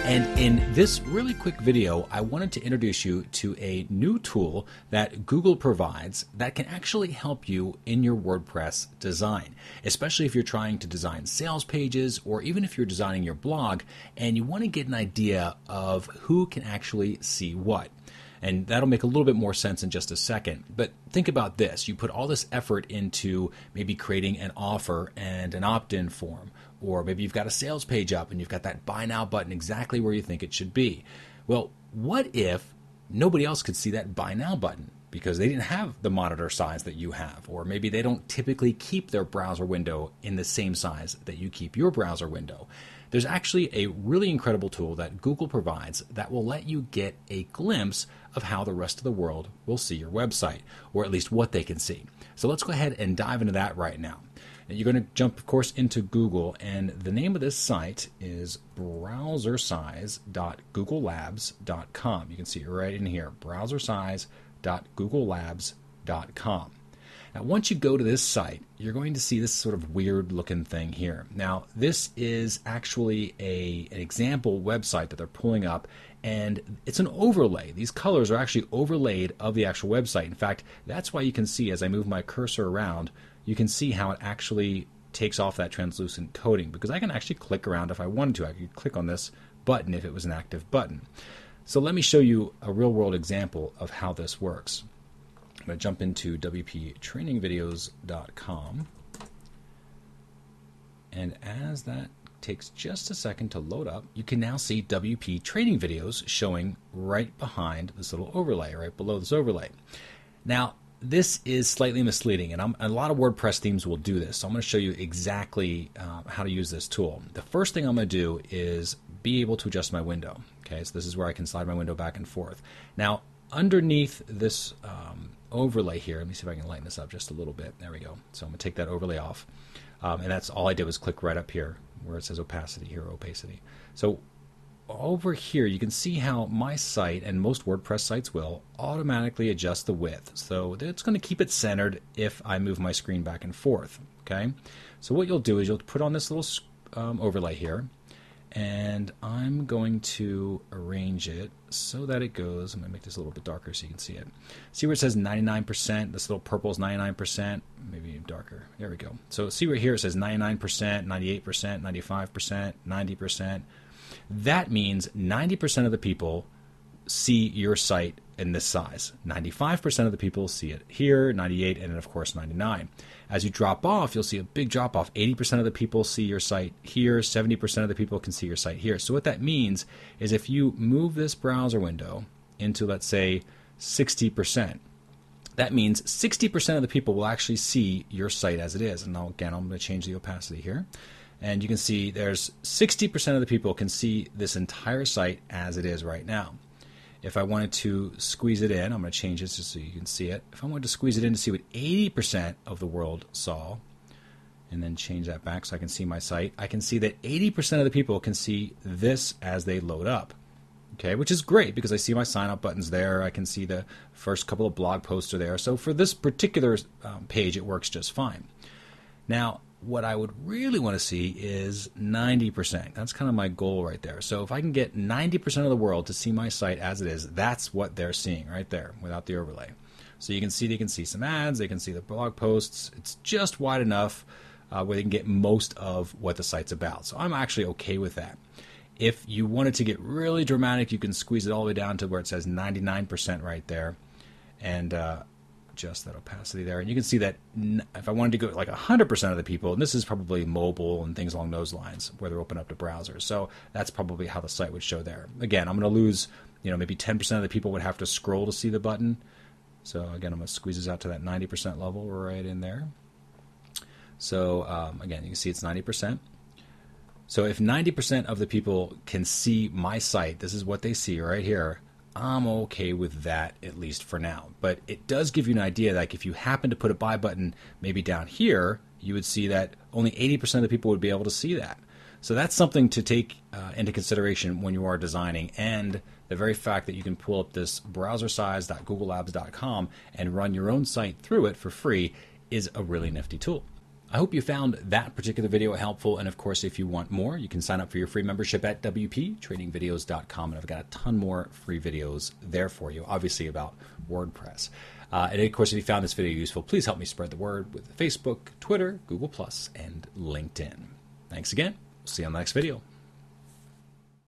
And in this really quick video, I wanted to introduce you to a new tool that Google provides that can actually help you in your WordPress design, especially if you're trying to design sales pages or even if you're designing your blog and you want to get an idea of who can actually see what. And that'll make a little bit more sense in just a second. But think about this. You put all this effort into maybe creating an offer and an opt-in form. Or maybe you've got a sales page up and you've got that buy now button exactly where you think it should be. Well, what if nobody else could see that buy now button because they didn't have the monitor size that you have? Or maybe they don't typically keep their browser window in the same size that you keep your browser window. There's actually a really incredible tool that Google provides that will let you get a glimpse of how the rest of the world will see your website, or at least what they can see. So let's go ahead and dive into that right now. And you're going to jump, of course, into Google, and the name of this site is browsersize.googlelabs.com. You can see it right in here, browsersize.googlelabs.com. Now, once you go to this site, you're going to see this sort of weird looking thing here. Now, this is actually an example website that they're pulling up, and it's an overlay. These colors are actually overlaid of the actual website. In fact, that's why you can see as I move my cursor around, you can see how it actually takes off that translucent coating, because I can actually click around if I wanted to. I could click on this button if it was an active button. So let me show you a real-world example of how this works. I'm going to jump into wptrainingvideos.com, and as that takes just a second to load up, you can now see WP Training Videos showing right behind this little overlay, right below this overlay. Now, this is slightly misleading, and a lot of WordPress themes will do this, so I'm going to show you exactly how to use this tool. The first thing I'm going to do is be able to adjust my window. Okay, so this is where I can slide my window back and forth. Now, underneath this overlay here, let me see if I can lighten this up just a little bit. There we go. So I'm going to take that overlay off, and that's all I did was click right up here where it says opacity here, opacity. So over here you can see how my site, and most WordPress sites will, automatically adjust the width. So it's going to keep it centered if I move my screen back and forth. Okay, so what you'll do is you'll put on this little overlay here, and I'm going to arrange it so that it goes, I'm going to make this a little bit darker so you can see it. See where it says 99%, this little purple is 99%, maybe darker, there we go. So see right here it says 99%, 98%, 95%, 90%. That means 90% of the people see your site in this size. 95% of the people see it here, 98, and then of course 99. As you drop off, you'll see a big drop off. 80% of the people see your site here, 70% of the people can see your site here. So what that means is if you move this browser window into, let's say, 60%, that means 60% of the people will actually see your site as it is. And now again, I'm going to change the opacity here. And you can see there's 60% of the people can see this entire site as it is right now. If I wanted to squeeze it in, I'm going to change this just so you can see it. If I wanted to squeeze it in to see what 80% of the world saw, and then change that back so I can see my site, I can see that 80% of the people can see this as they load up. Okay, which is great because I see my sign up buttons there. I can see the first couple of blog posts are there. So for this particular page, it works just fine. Now, what I would really want to see is 90%. That's kind of my goal right there. So if I can get 90% of the world to see my site as it is, that's what they're seeing right there without the overlay. So you can see they can see some ads, they can see the blog posts. It's just wide enough where they can get most of what the site's about. So I'm actually okay with that. If you wanted to get really dramatic, you can squeeze it all the way down to where it says 99% right there, and adjust that opacity there. And you can see that if I wanted to go like 100% of the people, and this is probably mobile and things along those lines where they're open up to browsers. So that's probably how the site would show there. Again, I'm going to lose, maybe 10% of the people would have to scroll to see the button. So again, I'm going to squeeze this out to that 90% level right in there. So again, you can see it's 90%. So if 90% of the people can see my site, this is what they see right here, I'm okay with that, at least for now. But it does give you an idea, like if you happen to put a buy button maybe down here, you would see that only 80% of the people would be able to see that. So that's something to take into consideration when you are designing. And the very fact that you can pull up this browsersize.googlelabs.com and run your own site through it for free is a really nifty tool. I hope you found that particular video helpful. And of course, if you want more, you can sign up for your free membership at wptrainingvideos.com. And I've got a ton more free videos there for you, obviously about WordPress. And of course, if you found this video useful, please help me spread the word with Facebook, Twitter, Google+, and LinkedIn. Thanks again. We'll see you on the next video.